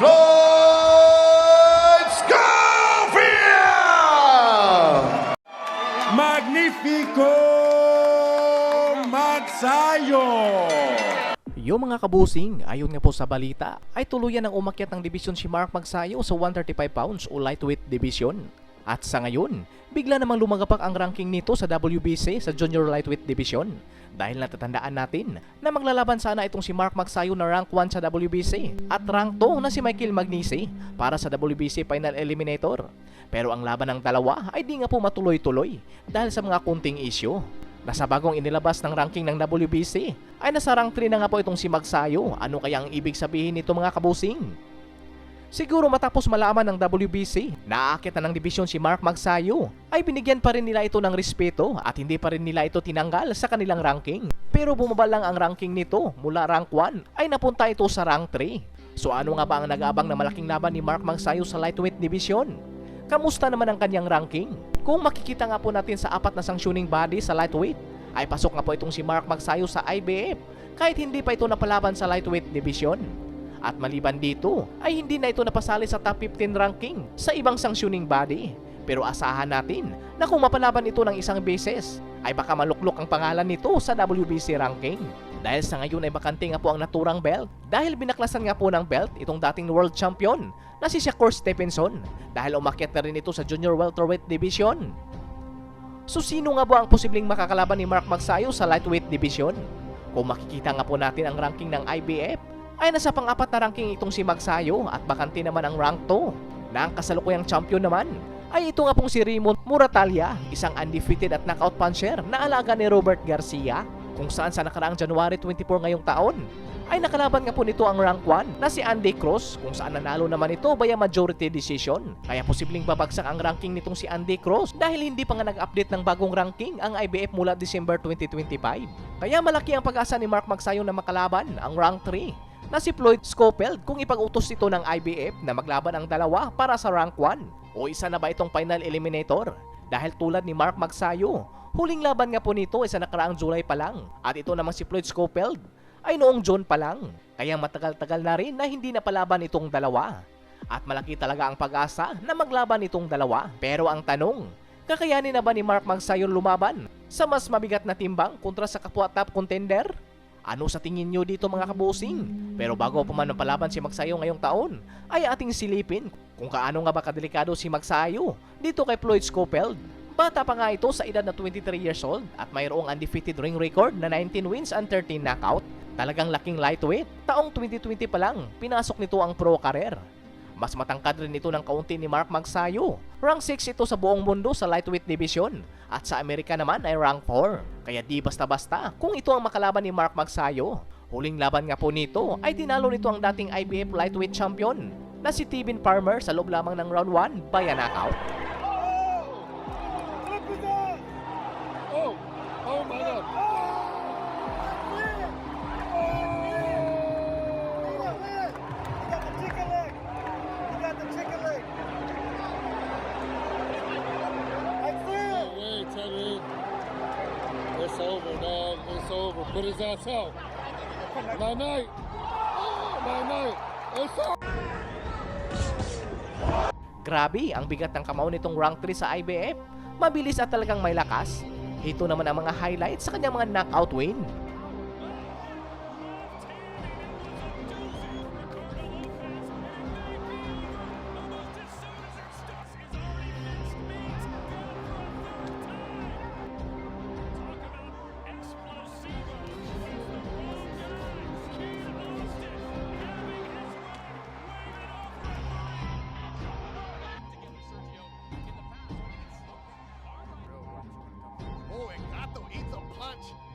Floyd Scofield! Magnifico Magsayo! Yung mga kabusing, ayon nga po sa balita, ay tuluyan ng umakyat ng division si Mark Magsayo sa 135 pounds o lightweight division. At sa ngayon, bigla namang lumagapak ang ranking nito sa WBC sa junior lightweight division. Dahil natatandaan natin na maglalaban sana itong si Mark Magsayo na rank 1 sa WBC at rank 2 na si Michael Magnisi para sa WBC Final Eliminator. Pero ang laban ng dalawa ay di nga po matuloy-tuloy dahil sa mga kunting issue. Nasa bagong inilabas ng ranking ng WBC ay nasa rank 3 na nga po itong si Magsayo. Ano kaya ang ibig sabihin nito mga kabusing? Siguro matapos malaman ng WBC na aakyat na ng division si Mark Magsayo ay binigyan pa rin nila ito ng respeto at hindi pa rin nila ito tinanggal sa kanilang ranking. Pero bumaba lang ang ranking nito mula rank 1 ay napunta ito sa rank 3. So ano nga ba ang nag-aabang na malaking laban ni Mark Magsayo sa lightweight division? Kamusta naman ang kanyang ranking? Kung makikita nga po natin sa apat na sanctioning body sa lightweight ay pasok nga po itong si Mark Magsayo sa IBF kahit hindi pa ito napalaban sa lightweight division. At maliban dito ay hindi na ito napasali sa top 15 ranking sa ibang sanctioning body. Pero asahan natin na kung mapalaban ito ng isang beses ay baka maluklok ang pangalan nito sa WBC ranking. Dahil sa ngayon ay bakante nga po ang naturang belt dahil binaklasan nga po ng belt itong dating world champion na si Shakur Stevenson dahil umakyat na rin ito sa junior welterweight division. So sino nga ba ang posibleng makakalaban ni Mark Magsayo sa lightweight division? Kung makikita nga po natin ang ranking ng IBF ay nasa pang-apat na ranking itong si Magsayo at bakante naman ang rank 2 na ang kasalukuyang champion naman ay ito nga pong si Raymond Muratalia, isang undefeated at knockout puncher na alaga ni Robert Garcia, kung saan sa nakaraang January 24 ngayong taon ay nakalaban nga po nito ang rank 1 na si Andy Cruz, kung saan nanalo naman ito via majority decision. Kaya posibleng babagsak ang ranking nitong si Andy Cruz dahil hindi pa nga nag-update ng bagong ranking ang IBF mula December 2025. Kaya malaki ang pag-asa ni Mark Magsayo na makalaban ang rank 3 na si Floyd Scofield kung ipag-utos ito ng IBF na maglaban ang dalawa para sa rank 1 o isa na ba itong final eliminator. Dahil tulad ni Mark Magsayo, huling laban nga po nito ay sa nakaraang July pa lang at ito namang si Floyd Scofield ay noong June pa lang. Kaya matagal-tagal na rin na hindi napalaban itong dalawa. At malaki talaga ang pag-asa na maglaban itong dalawa. Pero ang tanong, kakayanin na ba ni Mark Magsayo lumaban sa mas mabigat na timbang kontra sa kapwa top contender? Ano sa tingin nyo dito mga kabusing? Pero bago pa man napalaban si Magsayo ngayong taon, ay ating silipin kung kaano nga ba kadelikado si Magsayo dito kay Floyd Scofield. Bata pa nga ito sa edad na 23 years old at mayroong undefeated ring record na 19 wins and 13 knockout. Talagang laking lightweight. Taong 2020 pa lang, pinasok nito ang pro career. Mas matangkad rin ito ng kaunti ni Mark Magsayo. Rank 6 ito sa buong mundo sa lightweight division at sa Amerika naman ay rank 4. Kaya di basta-basta kung ito ang makalaban ni Mark Magsayo. Huling laban nga po nito ay tinalo nito ang dating IBF lightweight champion na si Tevin Farmer sa loob lamang ng round 1 via knockout. Oh my God. It's over, dog. It's over. Put his ass out. My night. My night. It's over. Grabe ang bigat ng kamao nitong rank 3 sa IBF. Mabilis at talagang may lakas. Ito naman ang mga highlights sa kanyang mga knockout win.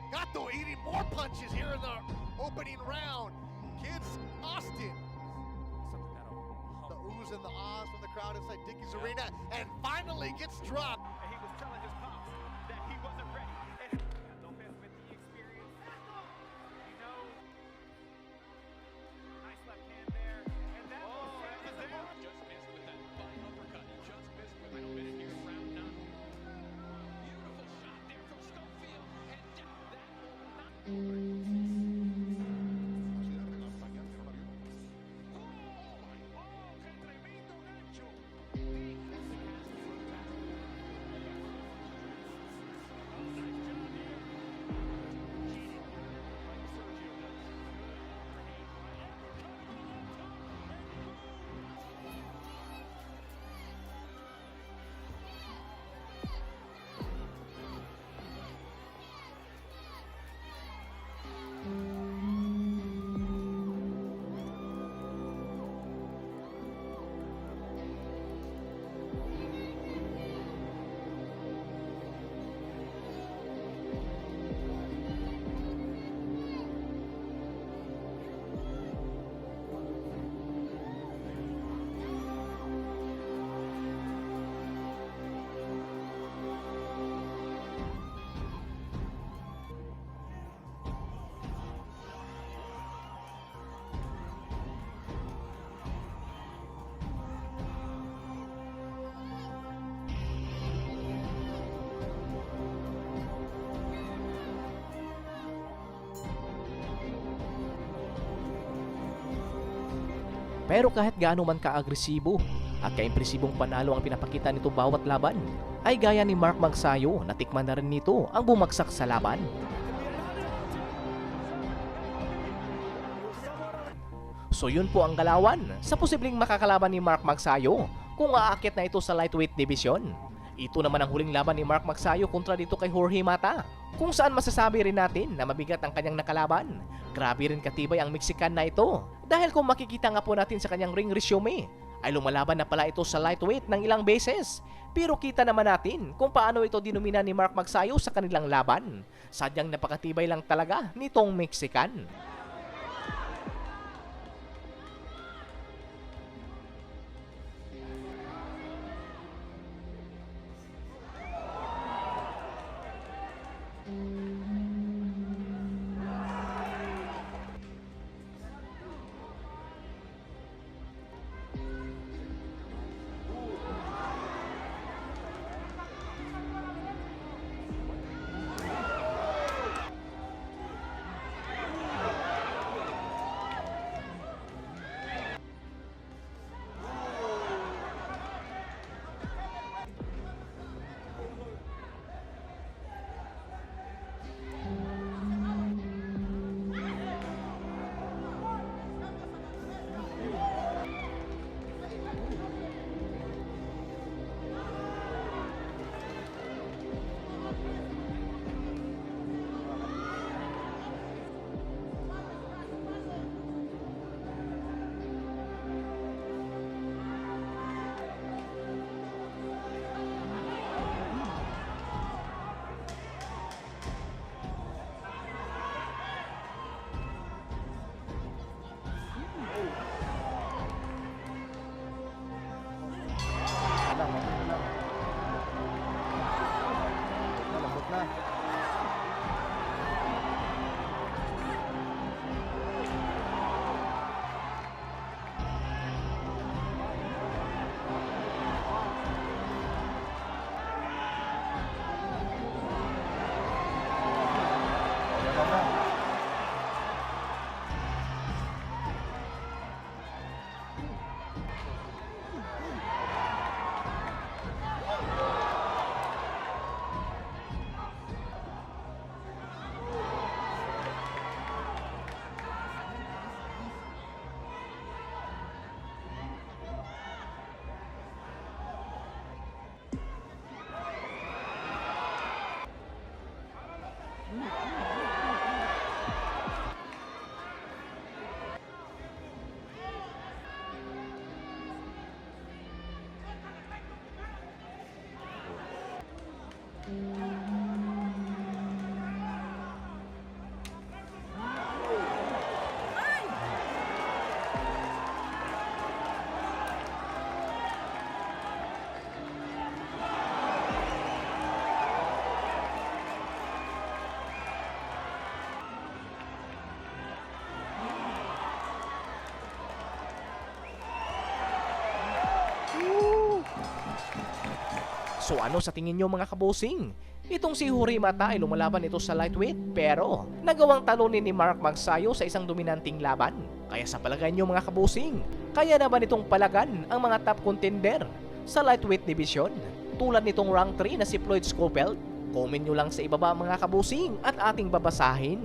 Gato eating more punches here in the opening round. Kids, Austin. The oohs and the ahs from the crowd inside Dickies Arena, and finally gets dropped. He was telling his pops that he wasn't ready. And no offense with the experience. You know, nice left hand there. And that was there. Just missed with that fine uppercut. He just missed with a minute here in round 9. Beautiful shot there from Scofield. And down that will not. Pero kahit gaano man ka-agresibo at kaimpresibong panalo ang pinapakita nito bawat laban, ay gaya ni Mark Magsayo na tikman na rin nito ang bumagsak sa laban. So yun po ang galawan sa posibleng makakalaban ni Mark Magsayo kung aakyat na ito sa lightweight division. Ito naman ang huling laban ni Mark Magsayo kontra dito kay Jorge Mata, kung saan masasabi rin natin na mabigat ang kanyang nakalaban. Grabe rin katibay ang Mexican na ito, dahil kung makikita nga po natin sa kanyang ring resume, ay lumalaban na pala ito sa lightweight ng ilang beses. Pero kita naman natin kung paano ito dinumina ni Mark Magsayo sa kanilang laban. Sadyang napakatibay lang talaga nitong Mexican. So ano sa tingin nyo mga kabosing? Itong si Jorge Mata ay lumalaban ito sa lightweight pero nagawang talunin ni Mark Magsayo sa isang dominanting laban. Kaya sa palagay nyo mga kabosing, kaya na ba nitong palagan ang mga top contender sa lightweight division tulad nitong rank 3 na si Floyd Scofield? Comment nyo lang sa ibaba mga kabosing at ating babasahin.